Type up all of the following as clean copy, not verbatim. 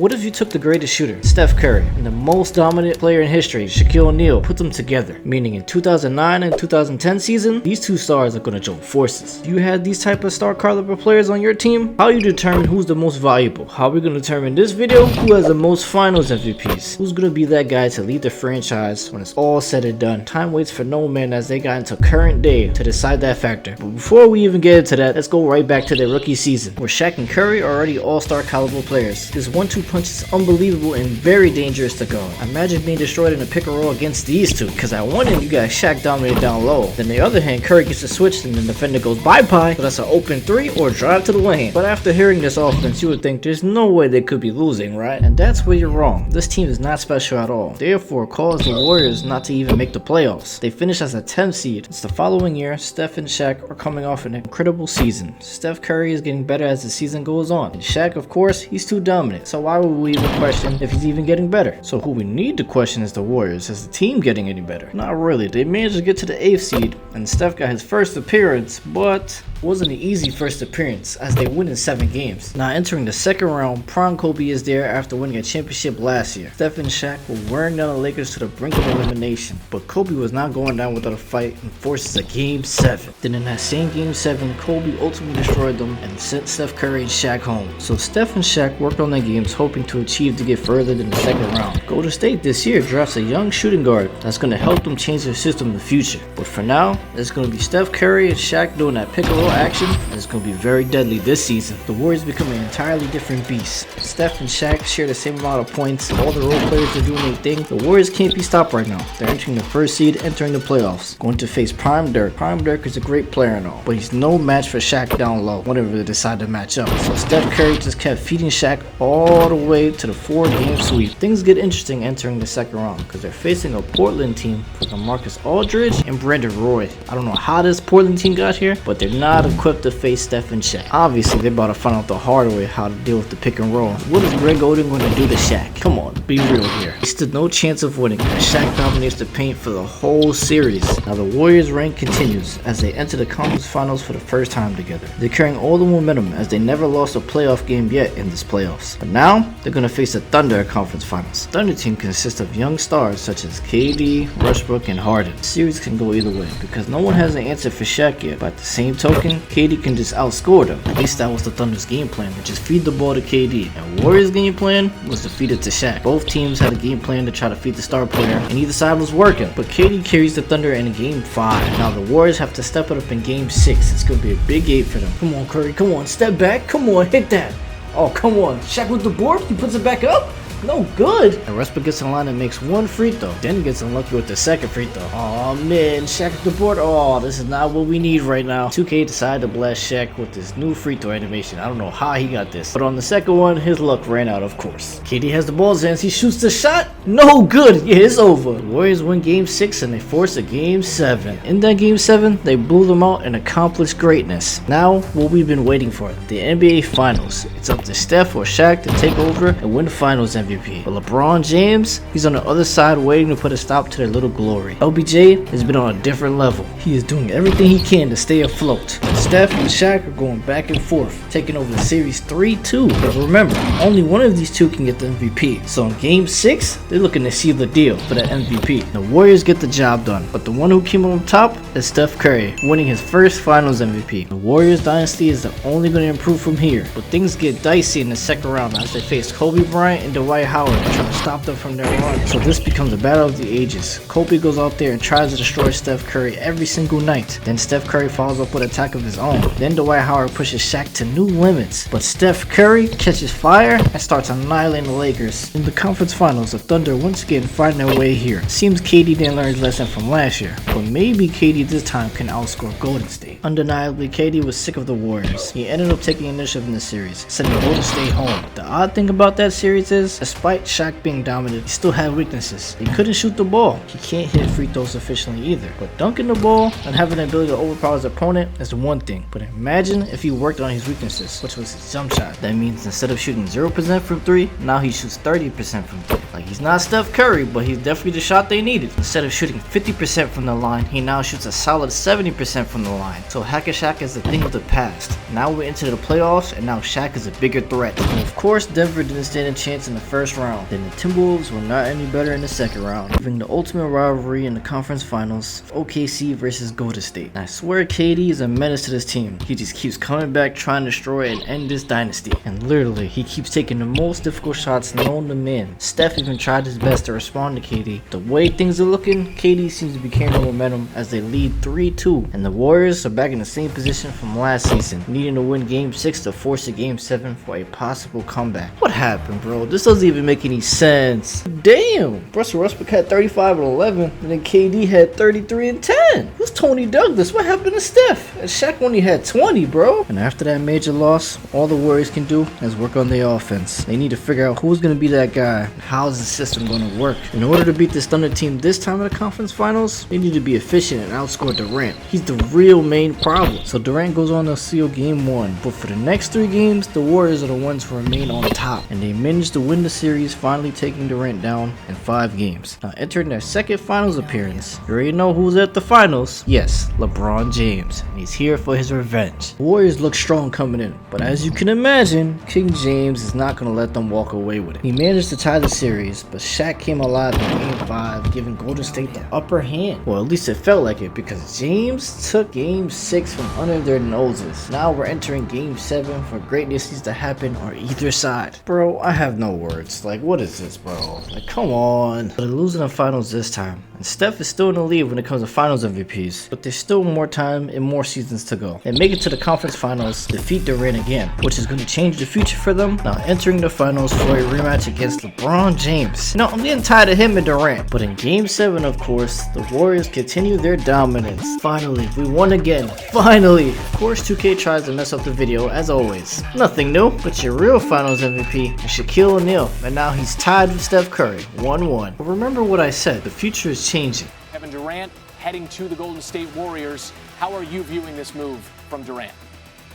What if you took the greatest shooter, Steph Curry, and the most dominant player in history, Shaquille O'Neal, put them together? Meaning in 2009 and 2010 season, these two stars are going to join forces. If you had these type of star caliber players on your team, how you determine who's the most valuable? How are we going to determine this video who has the most finals MVPs? Who's going to be that guy to lead the franchise when it's all said and done? Time waits for no man as they got into current day to decide that factor. But before we even get into that, let's go right back to their rookie season, where Shaq and Curry are already all-star caliber players. This 1-2 punch is unbelievable and very dangerous to guard. Imagine being destroyed in a pick and roll against these two, because at one end you got Shaq dominated down low, then the other hand Curry gets a switch and the defender goes bye-bye, so that's an open 3 or drive to the lane. But after hearing this offense, you would think there's no way they could be losing, right? And that's where you're wrong. This team is not special at all. Therefore, cause the Warriors not to even make the playoffs. They finished as a 10th seed. It's the following year, Steph and Shaq are coming off an incredible season. Steph Curry is getting better as the season goes on. And Shaq, of course, he's too dominant. So why would we even question if he's even getting better? So who we need to question is the Warriors. Is the team getting any better? Not really. They managed to get to the 8th seed, and Steph got his first appearance, but it wasn't an easy first appearance as they win in 7 games. Now entering the second round, Prime Kobe is there after winning a championship last year. Steph and Shaq were wearing down the Lakers to the brink of elimination, but Kobe was not going down without a fight and forces a game 7. Then in that same game 7, Kobe ultimately destroyed them and sent Steph Curry and Shaq home. So Steph and Shaq worked on their games hoping to achieve to get further than the second round. Golden State this year drafts a young shooting guard that's going to help them change their system in the future. But for now, it's going to be Steph Curry and Shaq doing that pick and roll action, and it's going to be very deadly this season. The Warriors become an entirely different beast. Steph and Shaq share the same amount of points. All the role players are doing their thing. The Warriors can't be stopped right now. They're entering the first seed, entering the playoffs. Going to face Prime Dirk. Prime Dirk is a great player and all, but he's no match for Shaq down low whenever they decide to match up. So Steph Curry just kept feeding Shaq all the way to the 4-game sweep. Things get interesting entering the second round because they're facing a Portland team with Marcus Aldridge and Brandon Roy. I don't know how this Portland team got here, but they're not equipped to face Steph and Shaq. Obviously, they're about to find out the hard way how to deal with the pick and roll. What is Greg Oden going to do to Shaq? Come on, be real here. He stood no chance of winning. Shaq dominates the paint for the whole series. Now the Warriors' reign continues as they enter the conference finals for the first time together. They're carrying all the momentum as they never lost a playoff game yet in this playoffs. But now, they're going to face the Thunder at conference finals. The Thunder team consists of young stars such as KD, Westbrook, and Harden. The series can go either way because no one has an answer for Shaq yet. But at the same token, KD can just outscore them. At least that was the Thunder's game plan, to just feed the ball to KD. And Warriors' game plan was to feed it to Shaq. Both teams had a game plan to try to feed the star player, and either side was working. But KD carries the Thunder in game 5. Now the Warriors have to step it up in game 6. It's going to be a big game for them. Come on, Curry. Come on. Step back. Come on. Hit that. Oh, come on. Shaq with the board. He puts it back up. No good. And Westbrook gets in line and makes 1 free throw. Then gets unlucky with the second free throw. Oh man, Shaq at the board. Oh, this is not what we need right now. 2K decided to blast Shaq with this new free throw animation. I don't know how he got this. But on the second one, his luck ran out, of course. KD has the ball in his hands. He shoots the shot. No good. Yeah, it's over. The Warriors win game 6 and they force a game 7. In that game 7, they blew them out and accomplished greatness. Now, what we've been waiting for, the NBA Finals. It's up to Steph or Shaq to take over and win the Finals MVP. But LeBron James, he's on the other side waiting to put a stop to their little glory. LBJ has been on a different level. He is doing everything he can to stay afloat. Steph and Shaq are going back and forth, taking over the series 3-2. But remember, only one of these two can get the MVP. So in game 6, they're looking to seal the deal for that MVP. The Warriors get the job done, but the one who came on top is Steph Curry, winning his first Finals MVP. The Warriors dynasty is only going to improve from here, but things get dicey in the second round as they face Kobe Bryant and Dwight Howard trying to stop them from their run. So this becomes a battle of the ages. Kobe goes out there and tries to destroy Steph Curry every single night. Then Steph Curry follows up with an attack of his own. Then Dwight Howard pushes Shaq to new limits. But Steph Curry catches fire and starts annihilating the Lakers. In the conference finals, the Thunder once again find their way here. Seems KD didn't learn his lesson from last year, but maybe KD this time can outscore Golden State. Undeniably, KD was sick of the Warriors. He ended up taking initiative in the series, sending Golden State home. The odd thing about that series is, despite Shaq being dominant, he still had weaknesses. He couldn't shoot the ball. He can't hit free throws efficiently either. But dunking the ball and having the ability to overpower his opponent is one thing. But imagine if he worked on his weaknesses, which was his jump shot. That means instead of shooting 0% from 3, now he shoots 30% from 3. Like, he's not Steph Curry, but he's definitely the shot they needed. Instead of shooting 50% from the line, he now shoots a solid 70% from the line. So Hacker Shaq is a thing of the past. Now we're into the playoffs, and now Shaq is a bigger threat. And of course, Denver didn't stand a chance in the first round. Then the Timberwolves were not any better in the second round, giving the ultimate rivalry in the conference finals, OKC versus Golden State. And I swear KD is a menace to this team. He just keeps coming back trying to destroy and end this dynasty. And literally, he keeps taking the most difficult shots known to man. Steph even tried his best to respond to KD. The way things are looking, KD seems to be carrying momentum as they lead 3-2. And the Warriors are back in the same position from last season, needing to win Game 6 to force a Game 7 for a possible comeback. What happened, bro? This doesn't even make any sense. Damn! Russell Westbrook had 35 and 11, and then KD had 33 and 10. Who's Tony Douglas? What happened to Steph? And Shaq only had 20, bro. And after that major loss, all the Warriors can do is work on their offense. They need to figure out who's going to be that guy. How is the system going to work? In order to beat this Thunder team this time in the conference finals, they need to be efficient and outscore Durant. He's the real main problem. So Durant goes on to seal Game 1. But for the next 3 games, the Warriors are the ones who remain on top. And they managed to win the series, finally taking Durant down in 5 games. Now entering their second finals appearance, you already know who's at the finals. Yes, LeBron James. And he's here for his revenge. The Warriors look strong coming in, but as you can imagine, King James is not going to let them walk away with it. He managed to tie the series, but Shaq came alive in Game 5, giving Golden State the upper hand. Well, at least it felt like it, because James took Game 6 from under their noses. Now we're entering Game 7 for greatness needs to happen on either side. Bro, I have no words. Like, what is this, bro? Like, come on. But they're losing the finals this time. And Steph is still in the lead when it comes to finals MVPs, but there's still more time and more seasons to go. They make it to the conference finals, defeat Durant again, which is going to change the future for them. Now entering the finals for a rematch against LeBron James. You know, I'm getting tired of him and Durant. But in Game 7, of course, the Warriors continue their dominance. Finally, we won again. Finally! Of course, 2K tries to mess up the video, as always. Nothing new, but your real finals MVP is Shaquille O'Neal, and now he's tied with Steph Curry, 1-1. But remember what I said, the future is changing. Kevin Durant heading to the Golden State Warriors. How are you viewing this move from Durant?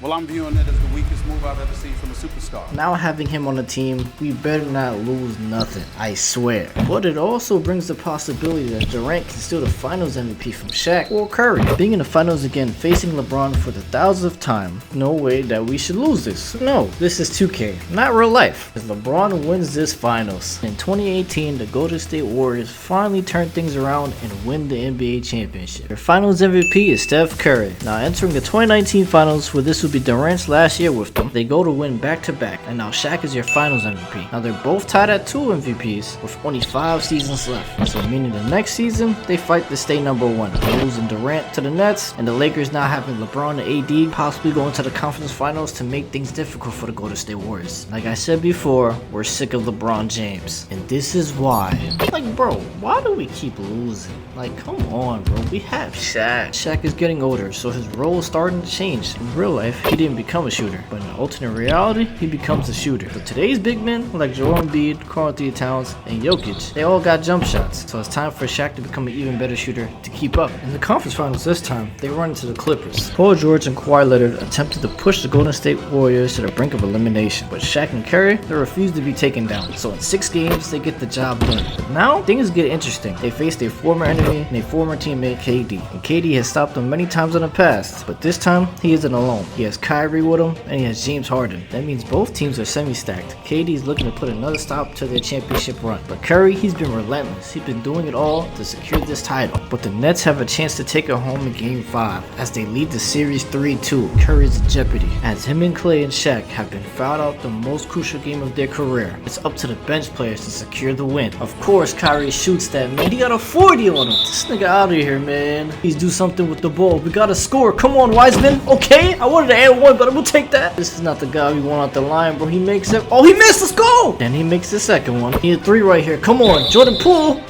Well, I'm viewing it as the weakest move I've ever seen from a superstar. Now having him on the team, we better not lose nothing, I swear. But it also brings the possibility that Durant can steal the finals MVP from Shaq or Curry. Being in the finals again, facing LeBron for the 1000th time, no way that we should lose this. No, this is 2K, not real life. As LeBron wins this finals. In 2018, the Golden State Warriors finally turn things around and win the NBA championship. Their finals MVP is Steph Curry. Now entering the 2019 finals, where this will be Durant's last year with them, they go to win back-to-back, and now Shaq is your finals MVP. Now they're both tied at 2 MVPs with only 5 seasons left. So meaning the next season, they fight to stay number 1. They're losing Durant to the Nets, and the Lakers now having LeBron and AD possibly going to the conference finals to make things difficult for the Golden State Warriors. Like I said before, we're sick of LeBron James. And this is why. Like, bro, why do we keep losing? Like, come on, bro. We have Shaq. Shaq is getting older, so his role is starting to change. In real life, he didn't become a shooter, but in alternate reality, he becomes a shooter. But today's big men, like Joel Embiid, Karl Anthony Towns, and Jokic, they all got jump shots. So it's time for Shaq to become an even better shooter to keep up. In the conference finals this time, they run into the Clippers. Paul George and Kawhi Leonard attempted to push the Golden State Warriors to the brink of elimination, but Shaq and Curry, they refused to be taken down. So in 6 games, they get the job done. But now, things get interesting. They face their former enemy and a former teammate, KD. And KD has stopped them many times in the past, but this time, he isn't alone. He has Kyrie with him, and he has James Harden. That means both teams are semi-stacked. KD is looking to put another stop to their championship run. But Curry, he's been relentless. He's been doing it all to secure this title. But the Nets have a chance to take it home in Game 5 as they lead the series 3-2. Curry's in jeopardy as him and Klay and Shaq have been fouled out the most crucial game of their career. It's up to the bench players to secure the win. Of course, Kyrie shoots that, man. He got a 40 on him. This nigga out of here, man. Please do something with the ball. We gotta score. Come on, Wiseman. Okay, I wanted to add 1, but I'm gonna take that. This is not the guy we want out the line, bro. He makes it. Oh, he missed. Let's go. Then he makes the second one. He had 3 right here. Come on, Jordan Poole.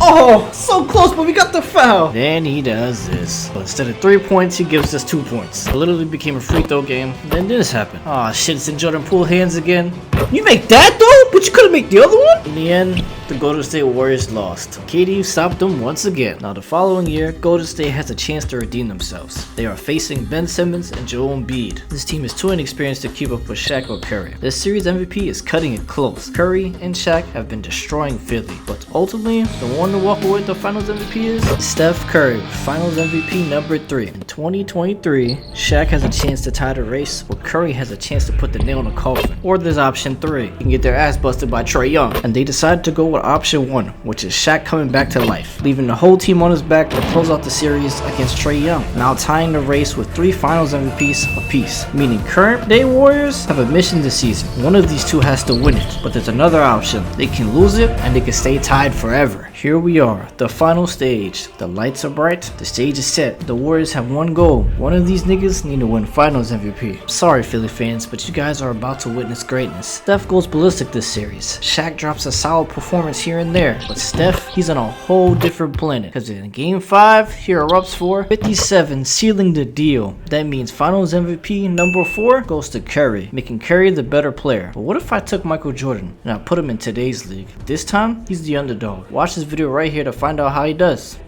Oh, so close, but we got the foul. Then he does this. But instead of 3 points, he gives us 2 points. It literally became a free throw game. Then this happened. Oh shit, it's in Jordan Poole's hands again. You make that though? But you couldn't make the other one? In the end, the Golden State Warriors lost. KD stopped them once again. Now the following year, Golden State has a chance to redeem themselves. They are facing Ben Simmons and Joel Embiid. This team is too inexperienced to keep up with Shaq or Curry. This series MVP is cutting it close. Curry and Shaq have been destroying Philly, but ultimately, the one to walk away with the Finals MVP is Steph Curry, Finals MVP number 3. In 2023, Shaq has a chance to tie the race, but Curry has a chance to put the nail in the coffin. Or there's option 3. He can get their ass busted by Trae Young. And they decided to go with option 1, which is Shaq coming back to life, leaving the whole team on his back to close out the series against Trae Young, now tying the race with 3 Finals MVPs apiece, meaning current day Warriors have a mission this season. One of these two has to win it, but there's another option. They can lose it and they can stay tied forever. Here we are, the final stage. The lights are bright, the stage is set. The Warriors have one goal. One of these niggas need to win Finals MVP. Sorry Philly fans, but you guys are about to witness greatness. Steph goes ballistic this series. Shaq drops a solid performance here and there, but Steph, he's on a whole different planet, because in game 5, he erupts for 57, sealing the deal. That means Finals MVP number 4 goes to Curry, making Curry the better player. But what if I took Michael Jordan and I put him in today's league? This time, he's the underdog. Watch this video right here to find out how he does.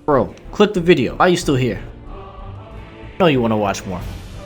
Bro, click the video. Why are you still here? I know you want to watch more.